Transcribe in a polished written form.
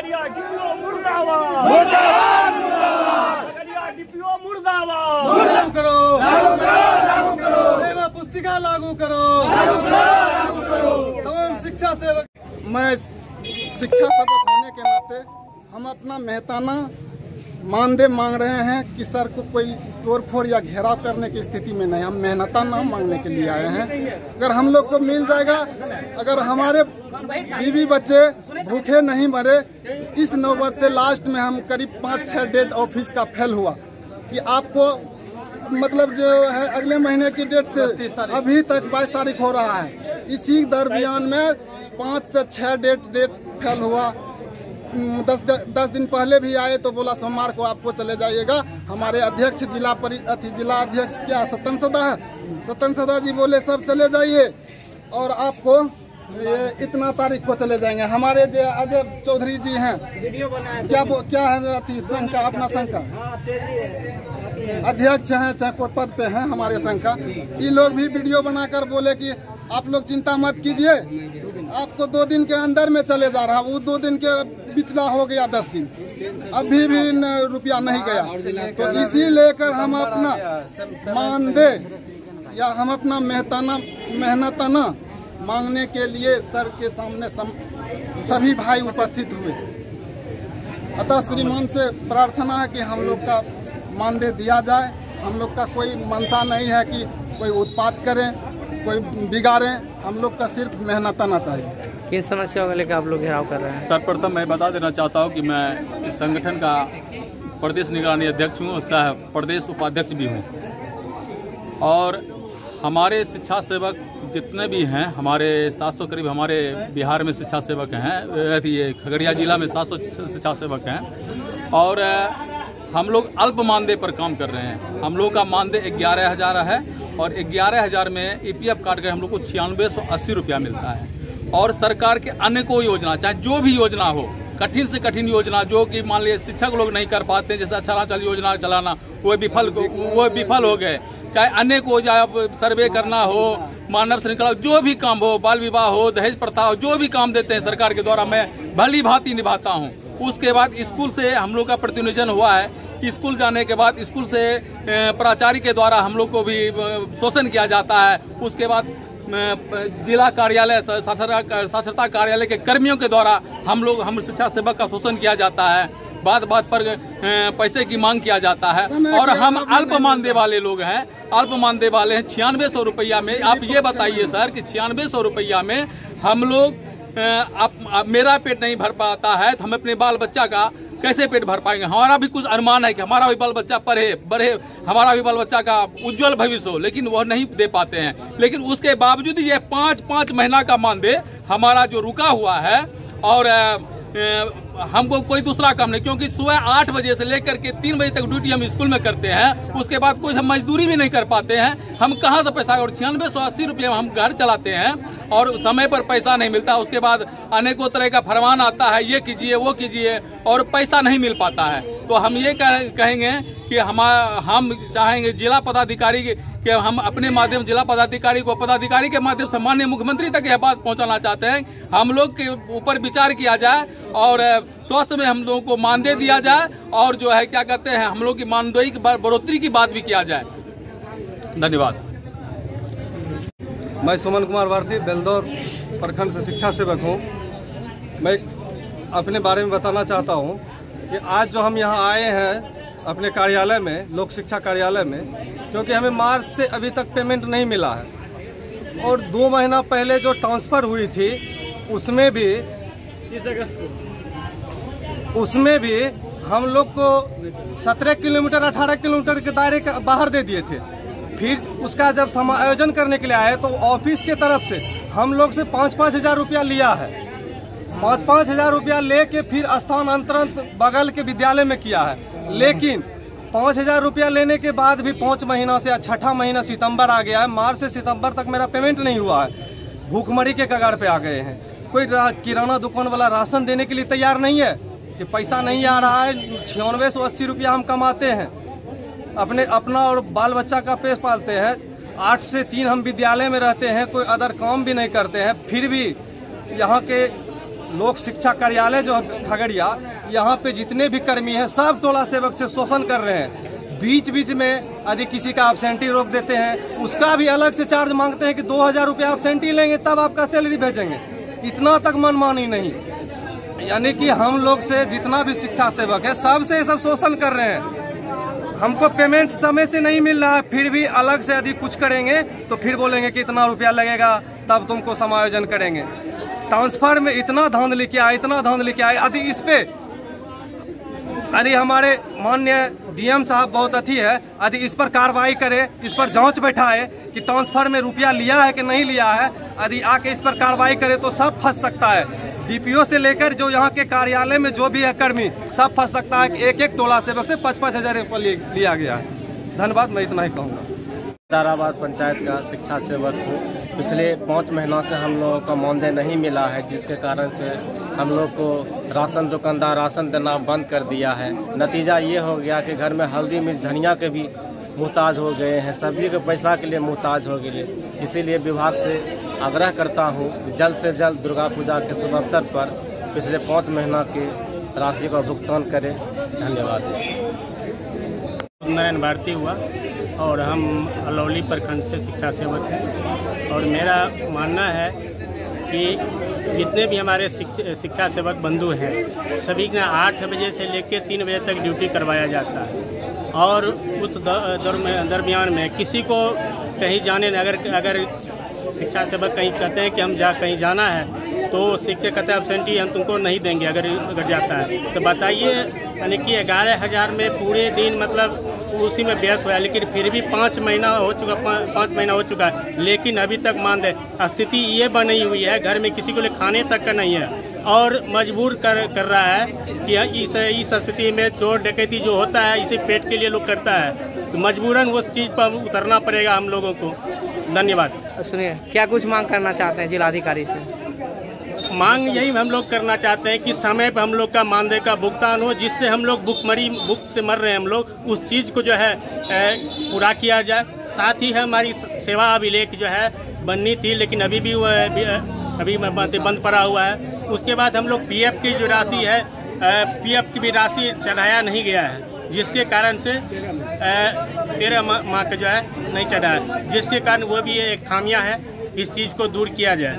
Khagaria DPO मुर्दाबाद, मुर्दाबाद, मुर्दाबाद। खगड़िया डीपीओ मुर्दाबाद। लागू करो, लागू करो, लागू करो। सेवा पुस्तिका लागू करो, लागू करो, लागू करो। तमाम शिक्षा सेवक। मैं शिक्षा सेवक होने के नाते हम अपना मेहताना मानदेय मांग रहे हैं कि सर को कोई तोड़फोड़ या घेराव करने की स्थिति में नहीं, हम मेहनताना मांगने के लिए आए हैं। अगर हम लोग को मिल जाएगा, अगर हमारे बीवी बच्चे भूखे नहीं मरे, इस नौबत से लास्ट में हम करीब 5-6 डेट ऑफिस का फेल हुआ कि आपको मतलब जो है अगले महीने की डेट से अभी तक 22 तारीख हो रहा है, इसी दरमियान में 5 से 6 डेट फेल हुआ। 10 दिन पहले भी आए तो बोला सोमवार को आपको चले जाइएगा। हमारे अध्यक्ष जिला अध्यक्ष क्या सतन सदा है, सतन सदा जी बोले सब चले जाइए और आपको इतना तारीख को चले जाएंगे। हमारे जो अजय चौधरी जी हैं, क्या है संघ का, अपना संघ का अध्यक्ष हैं, चाहे कोई पद पे हैं हमारे संघ का, ये लोग भी वीडियो बनाकर बोले कि आप लोग चिंता मत कीजिए, आपको 2 दिन के अंदर में चले जा रहा। वो 2 दिन के पिछला हो गया 10 दिन, अभी भी रुपया नहीं गया। तो इसी लेकर हम अपना मानदेय या हम अपना मेहनताना मांगने के लिए सर के सामने सभी भाई उपस्थित हुए। अतः श्रीमान से प्रार्थना है कि हम लोग का मानदेय दिया जाए। हम लोग का कोई मंशा नहीं है कि कोई उत्पात करें, कोई बिगाड़े, हम लोग का सिर्फ मेहनताना चाहिए। किस समस्या को लेकर आप लोग घेराव कर रहे हैं? सर्वप्रथम मैं बता देना चाहता हूं कि मैं इस संगठन का प्रदेश निगरानी अध्यक्ष हूं, सह प्रदेश उपाध्यक्ष भी हूं। और हमारे शिक्षा सेवक जितने भी हैं, हमारे 700 करीब हमारे बिहार में शिक्षा सेवक हैं, ये खगड़िया जिला में 700 शिक्षा सेवक हैं। और हम लोग अल्प मानदेय पर काम कर रहे हैं। हम लोग का मानदेय 11,000 है और 11,000 में EPF काट कर हम लोग को 9680 रुपया मिलता है। और सरकार के अनेकों योजना, चाहे जो भी योजना हो, कठिन से कठिन योजना जो कि मान लीजिए शिक्षक लोग नहीं कर पाते हैं, जैसे अक्षरांचल योजना चलाना, वो विफल हो गए। चाहे अनेकों, चाहे सर्वे करना हो, मानव श्रृंखला, जो भी काम हो, बाल विवाह हो, दहेज प्रथा हो, जो भी काम देते हैं सरकार के द्वारा मैं भली भांति निभाता हूँ। उसके बाद स्कूल से हम लोग का प्रतिनियोजन हुआ है। स्कूल जाने के बाद स्कूल से प्राचार्य के द्वारा हम लोग को भी शोषण किया जाता है। उसके बाद जिला कार्यालय, साक्षरता कार्यालय के कर्मियों के द्वारा हम शिक्षा सेवक का शोषण किया जाता है। बात पर पैसे की मांग किया जाता है। और हम अल्प मानदेय वाले लोग हैं, अल्प मानदेय वाले हैं। 9600 रुपया में आप ये बताइए सर कि 9600 रुपया में हम लोग मेरा पेट नहीं भर पाता है तो हम अपने बाल बच्चा का कैसे पेट भर पाएंगे? हमारा भी कुछ अरमान है कि हमारा भी बाल बच्चा पढ़े बढ़े, हमारा भी बाल बच्चा का उज्जवल भविष्य हो, लेकिन वह नहीं दे पाते हैं। लेकिन उसके बावजूद ये 5 महीना का मानदेय हमारा जो रुका हुआ है, और हमको कोई दूसरा काम नहीं, क्योंकि सुबह 8 बजे से लेकर के 3 बजे तक ड्यूटी हम स्कूल में करते हैं। उसके बाद कोई हम मजदूरी भी नहीं कर पाते हैं। हम कहाँ से पैसा, और 9680 रुपये हम घर चलाते हैं और समय पर पैसा नहीं मिलता। उसके बाद अनेकों तरह का फरमान आता है, ये कीजिए वो कीजिए, और पैसा नहीं मिल पाता है। तो हम ये कहेंगे कि हम चाहेंगे जिला पदाधिकारी के हम अपने माध्यम जिला पदाधिकारी के माध्यम से माननीय मुख्यमंत्री तक यह बात पहुंचाना चाहते हैं। हम लोग के ऊपर विचार किया जाए और स्वास्थ्य में हम लोगों को मानदेय दिया जाए, और जो है क्या कहते हैं, हम लोग की मानदेय की बढ़ोतरी की बात भी किया जाए। धन्यवाद। मैं सुमन कुमार भारती बेलदौर प्रखंड से शिक्षा सेवक हूँ। मैं अपने बारे में बताना चाहता हूँ कि आज जो हम यहाँ आए हैं अपने कार्यालय में, लोक शिक्षा कार्यालय में, क्योंकि हमें मार्च से अभी तक पेमेंट नहीं मिला है। और 2 महीना पहले जो ट्रांसफ़र हुई थी उसमें भी 30 अगस्त को, उसमें भी हम लोग को 17 किलोमीटर 18 किलोमीटर के दायरे के बाहर दे दिए थे। फिर उसका जब समायोजन करने के लिए आए तो ऑफिस के तरफ से हम लोग से 5-5 हज़ार रुपया लिया है। 5-5 हज़ार रुपया लेके फिर स्थानांतरण बगल के विद्यालय में किया है। लेकिन 5 हज़ार रुपया लेने के बाद भी 5 महीना से 6ठा महीना सितंबर आ गया है, मार्च से सितंबर तक मेरा पेमेंट नहीं हुआ है। भूखमरी के कगार पे आ गए हैं। कोई किराना दुकान वाला राशन देने के लिए तैयार नहीं है कि पैसा नहीं आ रहा है। 9680 रुपया हम कमाते हैं, अपना और बाल बच्चा का पेट पालते हैं। 8 से 3 हम विद्यालय में रहते हैं, कोई अदर काम भी नहीं करते हैं। फिर भी यहाँ के लोक शिक्षा कार्यालय जो खगड़िया, यहाँ पे जितने भी कर्मी हैं सब टोला सेवक से शोषण कर रहे हैं। बीच बीच में यदि किसी का एब्सेंटी रोक देते हैं, उसका भी अलग से चार्ज मांगते हैं कि 2000 रुपया एब्सेंटी लेंगे तब आपका सैलरी भेजेंगे। इतना तक मनमानी नहीं, यानी कि हम लोग से जितना भी शिक्षा सेवक है सबसे सब शोषण कर रहे हैं। हमको पेमेंट समय से नहीं मिल रहा है, फिर भी अलग से यदि कुछ करेंगे तो फिर बोलेंगे कि इतना रुपया लगेगा तब तुमको समायोजन करेंगे। ट्रांसफर में इतना धांधली किया, इतना धांधली किया। यदि इस पे यदि हमारे माननीय डीएम साहब बहुत अच्छी है, यदि इस पर कार्रवाई करे, इस पर जांच बैठाए कि ट्रांसफर में रुपया लिया है कि नहीं लिया है, यदि आके इस पर कार्रवाई करे तो सब फंस सकता है। डीपीओ से लेकर जो यहाँ के कार्यालय में जो भी है कर्मी सब फंस सकता है कि एक टोला सेवक से 5-5 हजार रुपये लिया गया है। धन्यवाद, मैं इतना ही कहूँगा। दाराबाद पंचायत का शिक्षा सेवक हूँ। पिछले 5 महीनों से हम लोगों को मानदेय नहीं मिला है, जिसके कारण से हम लोग को राशन दुकानदार राशन देना बंद कर दिया है। नतीजा ये हो गया कि घर में हल्दी मिर्च धनिया के भी मुहताज हो गए हैं, सब्जी के पैसा के लिए मुहताज हो गए। इसीलिए विभाग से आग्रह करता हूँ कि जल्द से जल्द दुर्गा पूजा के शुभ अवसर पर पिछले 5 महीना की राशि का भुगतान करें। धन्यवाद। नयन भारती हुआ और हम अलौली प्रखंड से शिक्षा सेवक हैं। और मेरा मानना है कि जितने भी हमारे शिक्षा सेवक बंधु हैं सभी का 8 बजे से लेकर 3 बजे तक ड्यूटी करवाया जाता है। और उस दरमियान में किसी को कहीं जाने अगर शिक्षा सेवक कहीं कहते हैं कि हम कहीं जाना है तो शिक्षक कहते हैं एब्सेंटी हम तुमको नहीं देंगे अगर जाता है। तो बताइए, यानी कि 11,000 में पूरे दिन मतलब उसी में व्यर्थ हुआ। लेकिन फिर भी 5 महीना हो चुका है, लेकिन अभी तक मानदेय स्थिति ये बनी हुई है, घर में किसी को लिए खाने तक का नहीं है। और मजबूर कर रहा है कि इस स्थिति में चोर डकैती जो होता है इसे पेट के लिए लोग करता है, तो मजबूरन उस चीज़ पर उतरना पड़ेगा हम लोगों को। धन्यवाद। सुनिए, क्या कुछ मांग करना चाहते हैं जिलाधिकारी से? मांग यही हम लोग करना चाहते हैं कि समय पर हम लोग का मानदेय का भुगतान हो, जिससे हम लोग भूख से मर रहे हैं हम लोग, उस चीज़ को जो है पूरा किया जाए। साथ ही हमारी सेवा अभिलेख जो है बननी थी, लेकिन अभी भी अभी बंद पड़ा हुआ है। उसके बाद हम लोग पीएफ की जो राशि है, पीएफ की भी राशि चढ़ाया नहीं गया है, जिसके कारण से 13 माह का जो है नहीं चढ़ा है, जिसके कारण वो भी एक खामियां है। इस चीज़ को दूर किया जाए।